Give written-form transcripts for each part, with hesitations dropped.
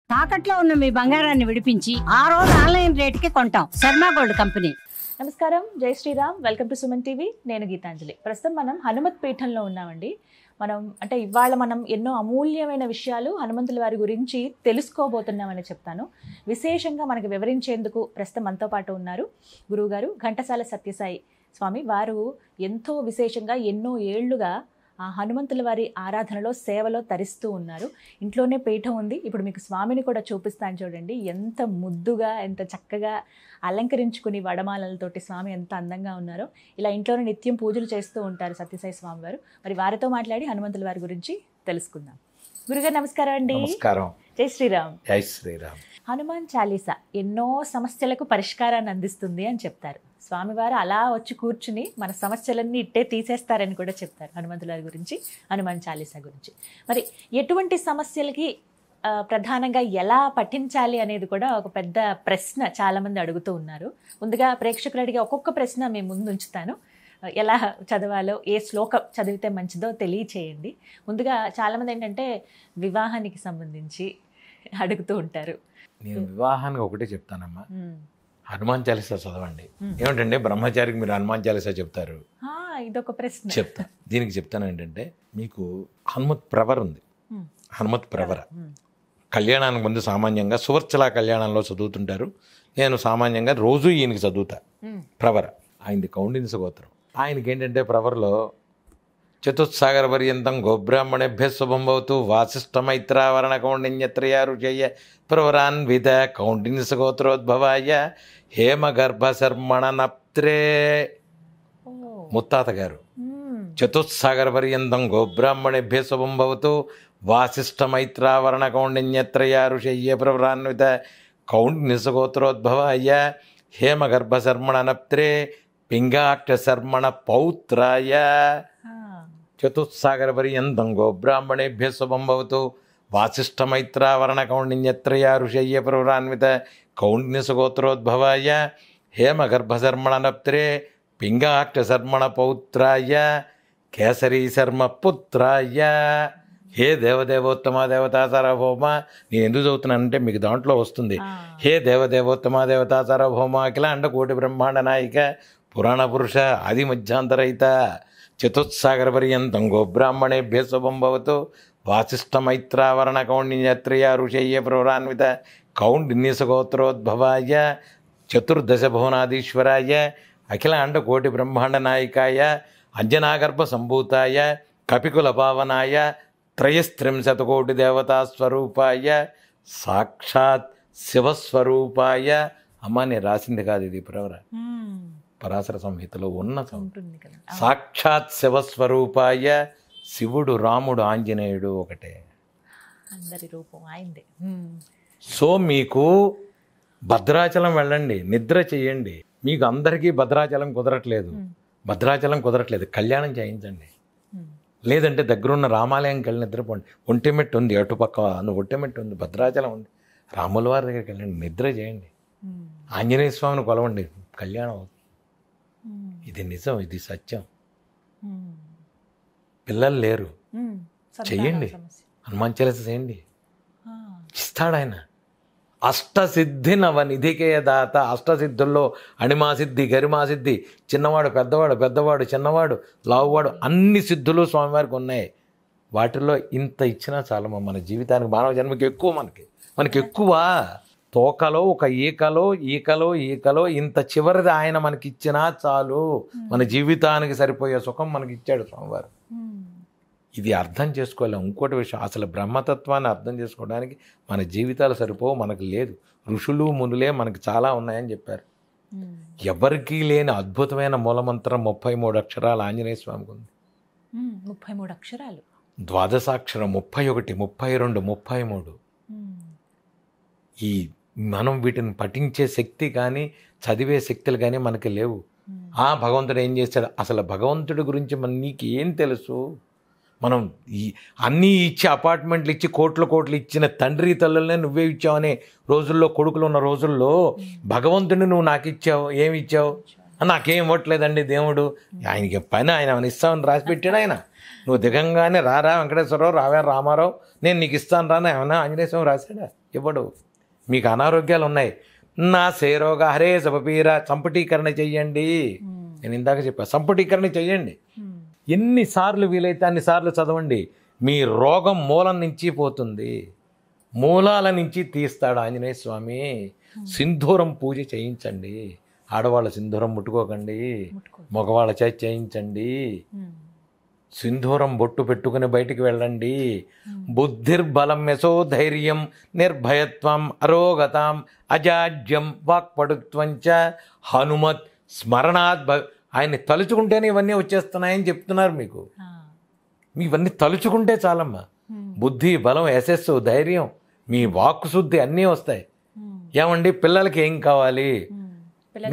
తాకట్లో ఉన్న మీ బంగారాన్ని విడిపించి ఆ రోజు ఆన్లైన్ రేటుకి కొంటాం. Sharma gold company. నమస్కారం, జై Shriram. Welcome to Suman TV. నేను గీతాంజలి. ప్రస్తుతం మనం హనుమత్ పీఠంలో ఉన్నామండి. ఇవాళ మనం ఎన్నో అమూల్యమైన విషయాలు హనుమంతుల వారి గురించి తెలుసుకోబోతున్నామని చెప్తాను. విశేషంగా మనకు వివరించేందుకు ప్రస్తుతం మనతో పాటు ఉన్నారు గురువుగారు ఘంటసాల సత్యసాయి స్వామి. వారు ఎంతో విశేషంగా ఎన్నో ఏళ్లుగా ఆ హనుమంతుల వారి ఆరాధనలో సేవలో తరిస్తూ ఉన్నారు. ఇంట్లోనే పీఠం ఉంది. ఇప్పుడు మీకు స్వామిని కూడా చూపిస్తాను చూడండి. ఎంత ముద్దుగా, ఎంత చక్కగా అలంకరించుకుని వడమాలలతోటి స్వామి ఎంత అందంగా ఉన్నారో. ఇలా ఇంట్లోనే నిత్యం పూజలు చేస్తూ ఉంటారు సత్యసాయి స్వామి వారు. మరి వారితో మాట్లాడి హనుమంతుల వారి గురించి తెలుసుకుందాం. గురుగారు నమస్కారం అండి. నమస్కారం. జై శ్రీరామ్. జై శ్రీరామ్. హనుమాన్ చాలీసా ఎన్నో సమస్యలకు పరిష్కారాన్ని అందిస్తుంది అని చెప్తారు. స్వామివారు అలా వచ్చి కూర్చుని మన సమస్యలన్నీ ఇట్టే తీసేస్తారని కూడా చెప్తారు హనుమంతుల వారి గురించి, హనుమాన్ చాలీసా గురించి. మరి ఎటువంటి సమస్యలకి ప్రధానంగా ఎలా పఠించాలి అనేది కూడా ఒక పెద్ద ప్రశ్న చాలామంది అడుగుతూ ఉన్నారు. ముందుగా ప్రేక్షకులు అడిగే ఒక్కొక్క ప్రశ్న మేము ముందు ఉంచుతాను. ఎలా చదవాలో, ఏ శ్లోకం చదివితే మంచిదో తెలియచేయండి. ముందుగా చాలామంది ఏంటంటే వివాహానికి సంబంధించి అడుగుతూ ఉంటారు. నేను వివాహానికి ఒకటే చెప్తానమ్మా, హనుమాన్ చాలీసా చదవండి. ఏమిటంటే బ్రహ్మచారికి మీరు హనుమాన్ చాలీసా చెప్తారు, ఇదొక ప్రశ్న. చెప్తా. దీనికి చెప్తాను ఏంటంటే, మీకు హనుమత్ ప్రవర ఉంది. హనుమత్ ప్రవర కళ్యాణానికి ముందు సామాన్యంగా సువర్చల కళ్యాణంలో చదువుతుంటారు. నేను సామాన్యంగా రోజు ఈయనకి చదువుతా. ప్రవర ఆయనది కౌండిన్స గోత్రం. ఆయనకి ఏంటంటే ప్రవరలో చతుస్సాగర పర్యంతం గోబ్రాహ్మణేభ్య శుభం భవతు వాసిష్ఠమైత్రావరణ కౌండిన్యత్రయా ఋషయ ప్రవరాన్విత కౌండిన్స గోత్రోద్భవాయ హేమగర్భ శర్మణ నప్త్రే. ముత్తాత గారు చతుస్సాగర పర్యంతం గోబ్రాహ్మణేభ్య శుభం భవతు వాసిష్ఠమైత్రావరణ కౌండిన్యత్రయా ఋషయ ప్రవరాన్విత కౌండిన్స గోత్రోద్భవాయ హేమగర్భ శర్మణ నప్త్రే పింగాక్ష శర్మణ పౌత్రాయ చతుస్సాగర పర్యంతం గోబ్రాహ్మణేభ్య శుభం భవతు వాసిష్ఠమైత్రావరణ కౌండిన్యత్రయా ఋషయ్య ప్రవరాన్విత కౌండిన్య గోత్రోద్భవాయ హేమగర్భ శర్మణ నప్త్రే పింగాక్ష శర్మణ పౌత్రాయ కేసరీ శర్మ పుత్రాయ. హే దేవదేవోత్తమ దేవతా సార్వభౌమ. నేను ఎందుకు చదువుతున్నానంటే మీకు దాంట్లో వస్తుంది. హే దేవదేవోత్తమ దేవతా సార్వభౌమ అఖిల అండ కోటి బ్రహ్మాండ నాయిక పురాణ పురుష ఆది మధ్యాంతరహిత చతుస్సాగర పర్యంతం గోబ్రాహ్మణేభ్య శుభం భవతు వాసిష్ఠమైత్రావరణ కౌండిన్యత్రయా ఋషయ్య ప్రవరాన్విత కౌండిన్య గోత్రోద్భవాయ చతుర్దశ భువనాధీశ్వరాయ అఖిల అండ కోటి బ్రహ్మాండ నాయికాయ అంజనాగర్భ సంభూతాయ కపికుల పావనాయ త్రయస్త్రింశతకోటి దేవతాస్వరూపాయ సాక్షాత్ శివస్వరూపాయ. అమ్మ నేను రాసింది కాదు, ఇది ప్రవర పరాశర సంహితలో ఉన్న సాక్షాత్ శివస్వరూపాయ. శివుడు, రాముడు, ఆంజనేయుడు ఒకటే, అందరి రూపం ఆయనదే. సో మీకు భద్రాచలం వెళ్ళండి, నిద్ర చెయ్యండి. మీకు అందరికీ భద్రాచలం కుదరట్లేదు, కళ్యాణం చేయించండి. లేదంటే దగ్గరున్న రామాలయంకి వెళ్ళి నిద్రపోండి. ఒంటిమెట్టు ఉంది అటుపక్క, ఒంటిమెట్టు ఉంది, భద్రాచలం ఉంది, రాముల వారి దగ్గరికి వెళ్ళండి, నిద్ర చేయండి. ఆంజనేయ స్వామిని కొలవండి, కళ్యాణం అవుతుంది. ఇది నిజం, ఇది సత్యం. పిల్లలు లేరు, చెయ్యండి, హనుమాన్ చాలీసా చేయండి, ఇస్తాడు ఆయన. అష్టసిద్ధి నవనిధికే దాత. అష్టసిద్ధుల్లో అణిమాసిద్ధి, గరిమాసిద్ధి, చిన్నవాడు పెద్దవాడు, పెద్దవాడు చిన్నవాడు, లావువాడు, అన్ని సిద్ధులు స్వామివారికి ఉన్నాయి. వాటిల్లో ఇంత ఇచ్చినా చాలమ్మా మన జీవితానికి. మానవ జన్మకి ఎక్కువ, మనకి ఎక్కువ. తోకలో ఒక ఈకలో ఇంత చివరిది ఆయన మనకి ఇచ్చినా చాలు. మన జీవితానికి సరిపోయే సుఖం మనకి ఇచ్చాడు స్వామివారు. ఇది అర్థం చేసుకోలేం. ఇంకోటి విషయం, అసలు బ్రహ్మతత్వాన్ని అర్థం చేసుకోవడానికి మన జీవితాలు సరిపోవు, మనకు లేదు. ఋషులు మునులే మనకి చాలా ఉన్నాయని చెప్పారు. ఎవరికీ లేని అద్భుతమైన మూలమంత్రం 33 అక్షరాలు ఆంజనేయ స్వామికి ఉంది. 33 అక్షరాలు, ద్వాదశాక్షరం 31, 32, 33. ఈ మనం వీటిని పఠించే శక్తి కానీ చదివే శక్తులు కానీ మనకి లేవు. భగవంతుడు ఏం చేస్తాడు? అసలు భగవంతుడి గురించి నీకు ఏం తెలుసు? మనం అన్నీ ఇచ్చి అపార్ట్మెంట్లు ఇచ్చి కోట్లు ఇచ్చిన తండ్రి తల్లులనే నువ్వే ఇచ్చావనే రోజుల్లో, కొడుకులు ఉన్న రోజుల్లో భగవంతుడిని నువ్వు నాకు ఇచ్చావు, ఏమి ఇచ్చావు? నాకేం ఇవ్వట్లేదండి దేవుడు. ఆయనకి పని, ఆయన ఇస్తామని రాసి పెట్టాడు ఆయన. నువ్వు దిగంగానే రారా వెంకటేశ్వరరావు, రావే రామారావు, నేను నీకు ఇస్తాను రా అని ఏమన్నా ఆంజనేయ స్వామి రాశాడా? ఇవ్వడు. మీకు అనారోగ్యాలు ఉన్నాయి, నా సేరోగా హరే సపపీరా, సంపుటీకరణ చెయ్యండి. నేను ఇందాక చెప్పాను, సంపుటీకరణ చెయ్యండి. ఎన్నిసార్లు వీలైతే అన్నిసార్లు చదవండి. మీ రోగం మూలం నుంచి పోతుంది, మూలాల నుంచి తీస్తాడు ఆంజనేయ స్వామి. సింధూరం పూజ చేయించండి. ఆడవాళ్ళ సింధూరం ముట్టుకోకండి, మగవాళ్ళ చేతి చేయించండి. సింధూరం బొట్టు పెట్టుకుని బయటికి వెళ్ళండి. బుద్ధిర్బలం యశోధైర్యం నిర్భయత్వం అరోగతాం అజాడ్యం వాక్పడుత్వంచ హనుమత్ స్మరణాత్ ఆయన్ని తలుచుకుంటేనే ఇవన్నీ వచ్చేస్తున్నాయని చెప్తున్నారు మీకు. ఇవన్నీ తలుచుకుంటే చాలమ్మా. బుద్ధి, బలం, యశస్సు, ధైర్యం, మీ వాక్కు శుద్ధి అన్నీ వస్తాయి. ఏమండి, పిల్లలకి ఏం కావాలి?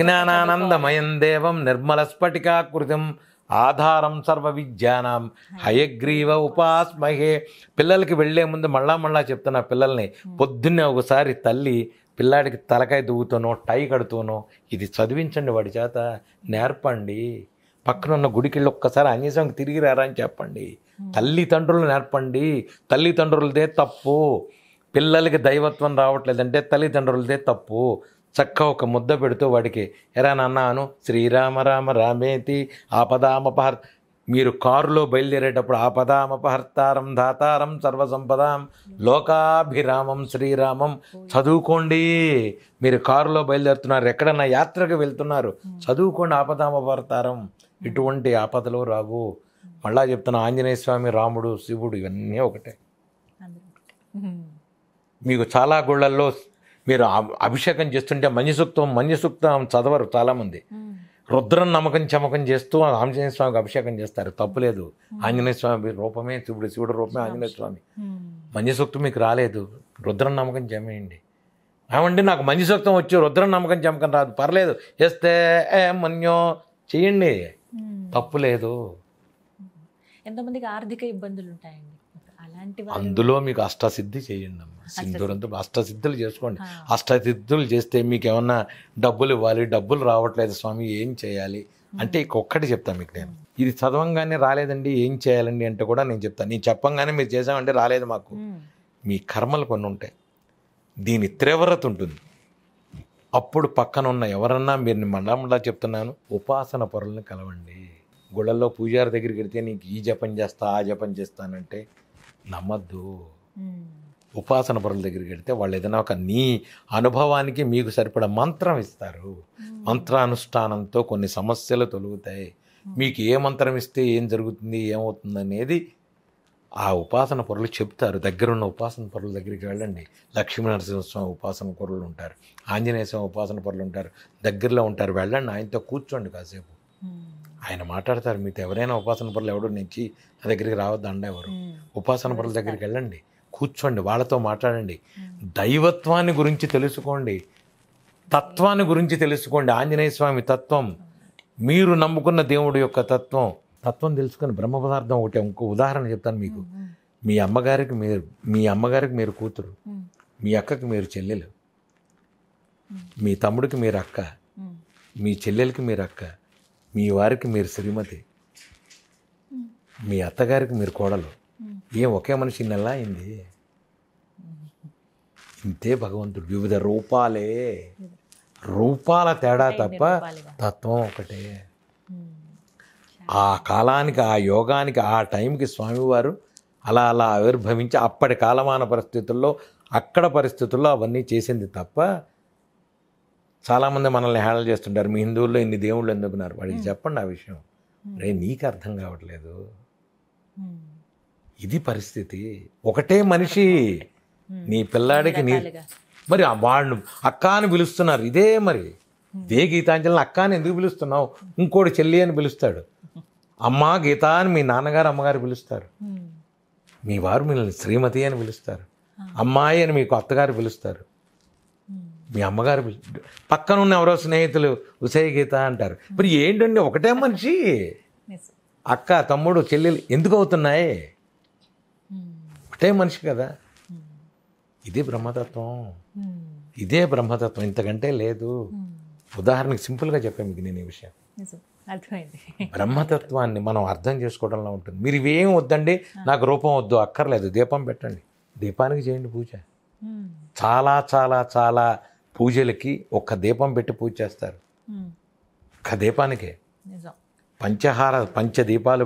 జ్ఞానానందమయం దేవం నిర్మల స్ఫటికాకృతం ఆధారం సర్వ విద్యానాం హయగ్రీవ ఉపాస్మహే. పిల్లలకి వెళ్లే ముందు మళ్ళా చెప్తున్నా పిల్లల్ని, పొద్దున్నే ఒకసారి తల్లి పిల్లాడికి తలకాయ దువ్వుతూనో టై కడుతూనో ఇది చదివించండి, వాడి చేత నేర్పండి. పక్కనున్న గుడికి ఒక్కసారి ఆంజనేయ తిరిగి రారా అని చెప్పండి. తల్లిదండ్రులు నేర్పండి. తల్లిదండ్రులదే తప్పు. పిల్లలకి దైవత్వం రావట్లేదంటే తల్లిదండ్రులదే తప్పు. చక్క ఒక ముద్ద పెడుతూ వాడికి ఎరా నాన్న శ్రీరామ రామ రామేతి ఆపదామపహర్. మీరు కారులో బయలుదేరేటప్పుడు ఆపదామపహర్తారం ధాతారం సర్వసంపదాం లోకాభిరామం శ్రీరామం చదువుకోండి. మీరు కారులో బయలుదేరుతున్నారు, ఎక్కడన్నా యాత్రకు వెళ్తున్నారు, చదువుకోండి ఆపదామపహర్తారం. ఇటువంటి ఆపదలు రావు. మళ్ళా చెప్తున్నా, ఆంజనేయ స్వామి, రాముడు, శివుడు ఇవన్నీ ఒకటే. మీకు చాలా గుళ్ళల్లో మీరు అభిషేకం చేస్తుంటే మన్యసూక్తం చదవరు చాలామంది. రుద్రం నమ్మకం చమకం చేస్తూ ఆంజనేయ స్వామికి అభిషేకం చేస్తారు, తప్పులేదు. ఆంజనేయ స్వామి రూపమే శివుడు, శివుడు రూపమే ఆంజనేయ స్వామి. మన్యసూక్తం మీకు రాలేదు, రుద్రం నమ్మకం చమేయండి. ఏమండి, నాకు మన్యసూక్తం వచ్చి రుద్రం నమ్మకం చమకం రాదు, పర్లేదు, చేస్తే మన్యో చేయండి, తప్పులేదు. ఎంతమందికి ఆర్థిక ఇబ్బందులు ఉంటాయండి, అలాంటి అందులో మీకు అష్టసిద్ధి చేయండి అమ్మ. సింధూరంతో అష్టసిద్ధులు చేసుకోండి. అష్టసిద్ధులు చేస్తే మీకు ఏమన్నా డబ్బులు ఇవ్వాలి, డబ్బులు రావట్లేదు స్వామి, ఏం చేయాలి అంటే ఒక్కటి చెప్తాను మీకు. నేను ఇది చదవంగానే రాలేదండి, ఏం చేయాలండి అంటే కూడా నేను చెప్తాను. నేను చెప్పంగానే మీరు చేసామంటే రాలేదు మాకు, మీ కర్మలు కొన్ని ఉంటాయి, దీని తీవ్రత ఉంటుంది. అప్పుడు పక్కన ఉన్న ఎవరన్నా మీరు మళ్ళా చెప్తున్నాను, ఉపాసన పరులను కలవండి. గుళ్ళల్లో పూజారి దగ్గరికి వెళ్తే నీకు ఈ జపం చేస్తా ఆ జపం చేస్తానంటే నమ్మద్దు. ఉపాసన పరుల దగ్గరికి వెళ్తే వాళ్ళు ఏదైనా ఒక నీ అనుభవానికి మీకు సరిపడా మంత్రం ఇస్తారు. మంత్రానుష్ఠానంతో కొన్ని సమస్యలు తొలుగుతాయి. మీకు ఏ మంత్రం ఇస్తే ఏం జరుగుతుంది, ఏమవుతుంది అనేది ఆ ఉపాసన పరులు చెప్తారు. దగ్గరున్న ఉపాసన పరుల దగ్గరికి వెళ్ళండి. లక్ష్మీనరసింహస్వామి ఉపాసన పరులు ఉంటారు, ఆంజనేయ స్వామి ఉపాసన పరులు ఉంటారు, దగ్గరలో ఉంటారు. వెళ్ళండి, ఆయనతో కూర్చోండి కాసేపు, ఆయన మాట్లాడతారు. మీతో ఎవరైనా ఉపాసన పరులు ఎవడో నుంచి నా దగ్గరికి రావద్దండి, ఎవరు ఉపాసన పరుల దగ్గరికి వెళ్ళండి, కూర్చోండి, వాళ్ళతో మాట్లాడండి. దైవత్వాన్ని గురించి తెలుసుకోండి, తత్వాన్ని గురించి తెలుసుకోండి. ఆంజనేయ స్వామి తత్వం, మీరు నమ్ముకున్న దేవుడి యొక్క తత్వం తెలుసుకొని బ్రహ్మ పదార్థం ఒకటి. ఇంకో ఉదాహరణ చెప్తాను మీకు. మీ అమ్మగారికి మీరు కూతురు, మీ అక్కకి మీరు చెల్లెలు, మీ తమ్ముడికి మీరు అక్క, మీ చెల్లెలకి మీరు అక్క, మీ వారికి మీరు శ్రీమతి, మీ అత్తగారికి మీరు కోడలు. ఏం ఒకే మనిషి నెల అయింది? ఇంతే భగవంతుడు. వివిధ రూపాల తేడా తప్ప తత్వం ఒకటే. ఆ కాలానికి, ఆ యోగానికి, ఆ టైంకి స్వామివారు అలా ఆవిర్భవించి అప్పటి కాలమాన పరిస్థితుల్లో, అక్కడ పరిస్థితుల్లో అవన్నీ చేసింది తప్ప. చాలామంది మనల్ని హేళన చేస్తుంటారు, మీ హిందువుల్లో ఇన్ని దేవుళ్ళు ఎందుకున్నారు. వాడికి చెప్పండి ఆ విషయం. రే, నీకు అర్థం కావట్లేదు, ఇది పరిస్థితి. ఒకటే మనిషి, నీ పిల్లాడికి మరి వాడిని అక్క అని పిలుస్తున్నారు. ఇదే మరి ఇదే గీతాంజలిని అక్క అని ఎందుకు పిలుస్తున్నావు? ఇంకోటి చెల్లి అని పిలుస్తాడు. అమ్మా గీత అని మీ నాన్నగారు అమ్మగారు పిలుస్తారు, మీ వారు మిమ్మల్ని శ్రీమతి అని పిలుస్తారు, అమ్మాయి అని మీకు అత్తగారు పిలుస్తారు, మీ అమ్మగారు పక్కన ఉన్న ఎవరో స్నేహితులు ఉసయ గీత అంటారు. మరి ఏంటండి, ఒకటే మనిషి. అక్క, తమ్ముడు, చెల్లెలు ఎందుకు అవుతున్నాయి? ఒకటే మనిషి కదా. ఇదే బ్రహ్మతత్వం, ఇదే బ్రహ్మతత్వం, ఇంతకంటే లేదు. ఉదాహరణకి సింపుల్గా చెప్పాను మీకు నేను ఈ విషయం. అర్థమైంది. బ్రహ్మతత్వాన్ని మనం అర్థం చేసుకోవడంలో ఉంటుంది. మీరు ఇవేం వద్దండి, నాకు రూపం వద్దు, అక్కర్లేదు, దీపం పెట్టండి, దీపానికి చేయండి పూజ. చాలా చాలా చాలా పూజలకి ఒక్క దీపం పెట్టి పూజ చేస్తారు. ఒక్క దీపానికే నిజం. పంచదీపాలు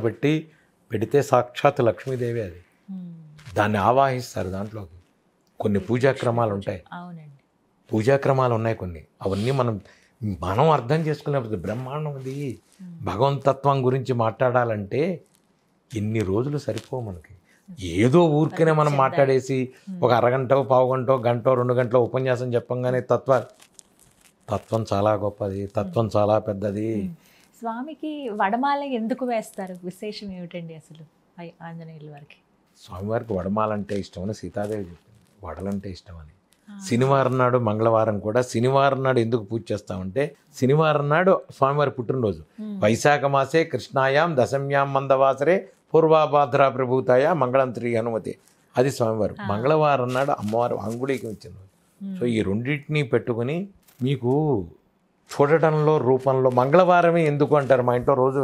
పెడితే సాక్షాత్ లక్ష్మీదేవి అది. దాన్ని ఆవాహిస్తారు. దాంట్లోకి కొన్ని పూజాక్రమాలు ఉంటాయి. అవునండి, పూజాక్రమాలు ఉన్నాయి కొన్ని. అవన్నీ మనం అర్థం చేసుకునేప్పుడు బ్రహ్మాండం అది. భగవంతత్వం గురించి మాట్లాడాలంటే ఎన్ని రోజులు సరిపోవు మనకి. ఏదో ఊరికనే మనం మాట్లాడేసి ఒక అరగంట, పావుగంట, గంట, 2 గంటల ఉపన్యాసం చెప్పంగానే తత్వం చాలా గొప్పది, తత్వం చాలా పెద్దది. స్వామికి వడమాల ఎందుకు వేస్తారు? విశేషం ఏమిటండి అసలు ఆంజనేయుల వారికి? స్వామివారికి వడమాలంటే ఇష్టమని సీతాదేవి చెప్పింది, వడలంటే ఇష్టమని. శనివారం నాడు, మంగళవారం కూడా శనివారం నాడు ఎందుకు పూజ చేస్తామంటే, శనివారం నాడు స్వామివారి పుట్టినరోజు. వైశాఖ మాసే కృష్ణాయాం దశమ్యాం మందవాసరే పూర్వాభాద్ర ప్రభూతాయ మంగళం శ్రీ హనుమతి. అది స్వామివారు. మంగళవారం నాడు అమ్మవారు అంగుళీకి వచ్చింది. సో ఈ రెండింటినీ పెట్టుకుని మీకు చూడటంలో, రూపంలో మంగళవారమే ఎందుకు అంటారు. మా ఇంట్లో రోజు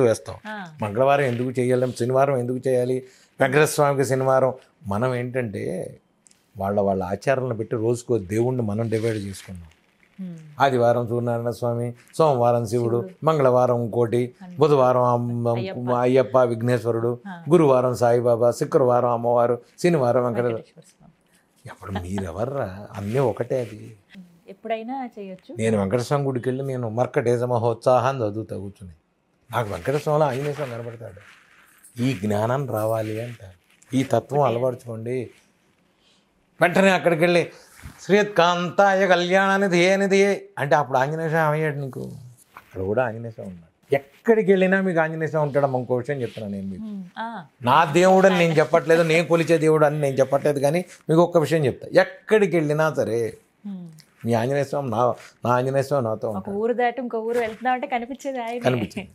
వేస్తాం, మంగళవారం ఎందుకు చేయలేం, శనివారం ఎందుకు చేయాలి, వెంకటేశ్వర స్వామికి శనివారం. మనం ఏంటంటే వాళ్ళ ఆచారాలను పెట్టి రోజుకో దేవుణ్ణి మనం డివైడ్ చేసుకున్నాం. ఆదివారం సూర్యనారాయణ స్వామి, సోమవారం శివుడు, మంగళవారం ఇంకోటి, బుధవారం అయ్యప్ప విఘ్నేశ్వరుడు, గురువారం సాయిబాబా, శుక్రవారం అమ్మవారు, శనివారం వెంకటేశ్వర. ఎప్పుడు మీరెవర్రా, అన్నీ ఒకటే. అది ఎప్పుడైనా చేయొచ్చు. నేను వెంకటస్వామి గుడికి వెళ్ళి నేను మర్కటేశ మహోత్సాహాన్ని చదువుతా కూర్చుని, నాకు వెంకటస్వామిలో ఆంజనేయ స్వామి కనబడతాడు. ఈ జ్ఞానం రావాలి అంటారు, ఈ తత్వం అలవరుచుకోండి. వెంటనే అక్కడికి వెళ్ళి శ్రీయత్కాంతాయ కళ్యాణానిది అంటే అప్పుడు ఆంజనేయ స్వామి అయ్యాడు నీకు. అక్కడ కూడా ఆంజనేయ స్వామి ఉన్నాడు. ఎక్కడికి వెళ్ళినా మీకు ఆంజనేయ స్వామి ఉంటాడు. ఇంకో విషయం చెప్తున్నాను నేను మీకు. నా దేవుడు అని నేను చెప్పట్లేదు, నేను కొలిచే దేవుడు అని నేను చెప్పట్లేదు, కానీ మీకు ఒక్క విషయం చెప్తా. ఎక్కడికి వెళ్ళినా సరే మీ ఆంజనేయ స్వామి నా ఆంజనేయ స్వామి నాతో ఉంటాడు. ఊరు దాటి ఇంకో ఊరు వెళ్తున్నాం అంటే కనిపించేది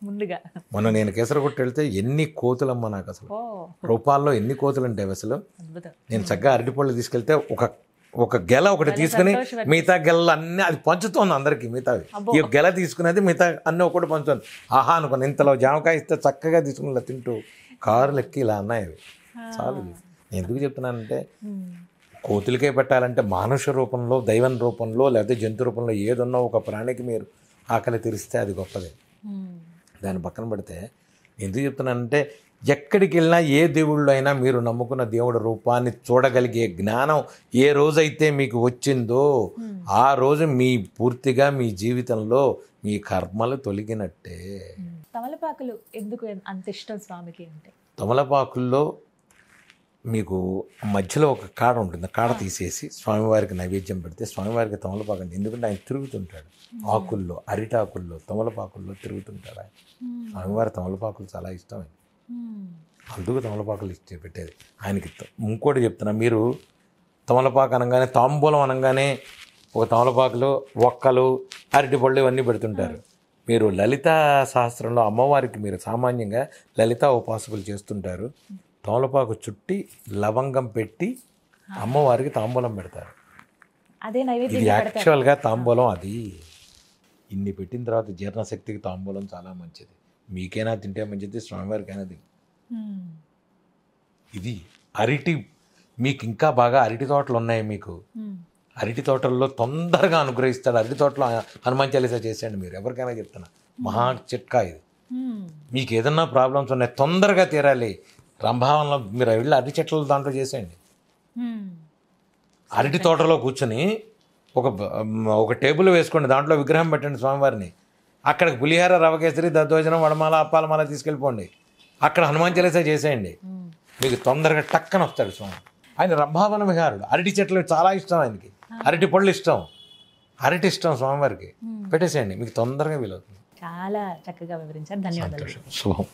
ముందుగా. మొన్న నేను కేసరగొట్టు వెళ్తే ఎన్ని కోతులమ్మ నాకు అసలు. రూపాల్లో ఎన్ని కోతులు ఉంటాయి అసలు. నేను చక్కగా అరటిపళ్ళు తీసుకెళ్తే ఒక గెల ఒకటి తీసుకుని మిగతా గెలలు అన్నీ అది పంచుతోంది అందరికీ. మిగతావి ఈ గెల తీసుకునేది మిగతా అన్నీ ఒకటి పంచుతుంది. ఆహా అనుకుని ఇంతలో జామకాయ ఇస్తే చక్కగా తీసుకుని ఇలా తింటూ కారులు ఎక్కి ఇలా అన్నాయి అవి. చాలు. నేను ఎందుకు చెప్తున్నానంటే, కోతులకే పెట్టాలంటే మానుష రూపంలో, దైవం రూపంలో, లేకపోతే జంతు రూపంలో ఏదున్నా ఒక ప్రాణికి మీరు ఆకలి తీరిస్తే అది గొప్పదే. దాన్ని పక్కన పెడితే ఎందుకు చెప్తున్నానంటే, ఎక్కడికి వెళ్ళినా ఏ దేవుళ్ళు అయినా మీరు నమ్ముకున్న దేవుడి రూపాన్ని చూడగలిగే జ్ఞానం ఏ రోజైతే మీకు వచ్చిందో ఆ రోజు పూర్తిగా మీ జీవితంలో మీ కర్మలు తొలగినట్టే. తమలపాకులు ఎందుకు అంత ఇష్టం స్వామికి అంటే? తమలపాకుల్లో మీకు మధ్యలో ఒక కాడ ఉంటుంది. కాడ తీసేసి స్వామివారికి నైవేద్యం పెడితే స్వామివారికి తమలపాకు అంటే, ఎందుకంటే ఆయన తిరుగుతుంటాడు ఆకుల్లో, అరిటాకుల్లో, తమలపాకుల్లో తిరుగుతుంటాడు ఆయన. స్వామివారి తమలపాకులు చాలా ఇష్టం ఆయన, అందుకు తమలపాకులు ఇచ్చి పెట్టేది ఆయనకి. ఇంకోటి చెప్తున్నా, మీరు తమలపాకు అనగానే, తాంబూలం అనగానే ఒక తమలపాకులు, ఒక్కలు, అరటిపళ్ళు ఇవన్నీ పెడుతుంటారు. మీరు లలితా సహస్రంలో అమ్మవారికి మీరు సామాన్యంగా లలితా ఉపాసకులు చేస్తుంటారు. తమలపాకు చుట్టి లవంగం పెట్టి అమ్మవారికి తాంబూలం పెడతారు. ఇది యాక్చువల్గా తాంబూలం. అది ఇన్ని పెట్టిన తర్వాత జీర్ణశక్తికి తాంబూలం చాలా మంచిది. మీకైనా తింటే మంచిది, స్వామివారికైనా తింటే. ఇది అరటి, మీకు ఇంకా బాగా అరటి తోటలు ఉన్నాయి. మీకు అరటి తోటల్లో తొందరగా అనుగ్రహిస్తాడు. అరటి తోటలో హనుమాన్ చాలీసా చేసేయండి. మీరు ఎవరికైనా చెప్తున్నా, మహా చిట్కా ఇది. మీకు ఏదన్నా ప్రాబ్లమ్స్ ఉన్నాయి తొందరగా తీరాలి, రంభావనంలో మీరు వెళ్ళి అరటి చెట్ల దాంట్లో చేసేయండి. అరటి తోటలో కూర్చొని ఒక టేబుల్ వేసుకోండి, దాంట్లో విగ్రహం పెట్టండి స్వామివారిని. అక్కడికి పులిహార, రవకేసరి, దద్దోజనం, వడమాల, అప్పాలమాల తీసుకెళ్ళిపోండి. అక్కడ హనుమాన్ చాలీసా చేసేయండి. మీకు తొందరగా టక్కన వస్తాడు స్వామి. ఆయన రంభావన విహారుడు. అరటి చెట్లు చాలా ఇష్టం ఆయనకి, అరటి పళ్ళు ఇష్టం, అరటి ఇష్టం స్వామివారికి. పెట్టేసేయండి, మీకు తొందరగా వీలవుతుంది. చాలా చక్కగా వివరించారు. ధన్యవాదాలు. శుభం.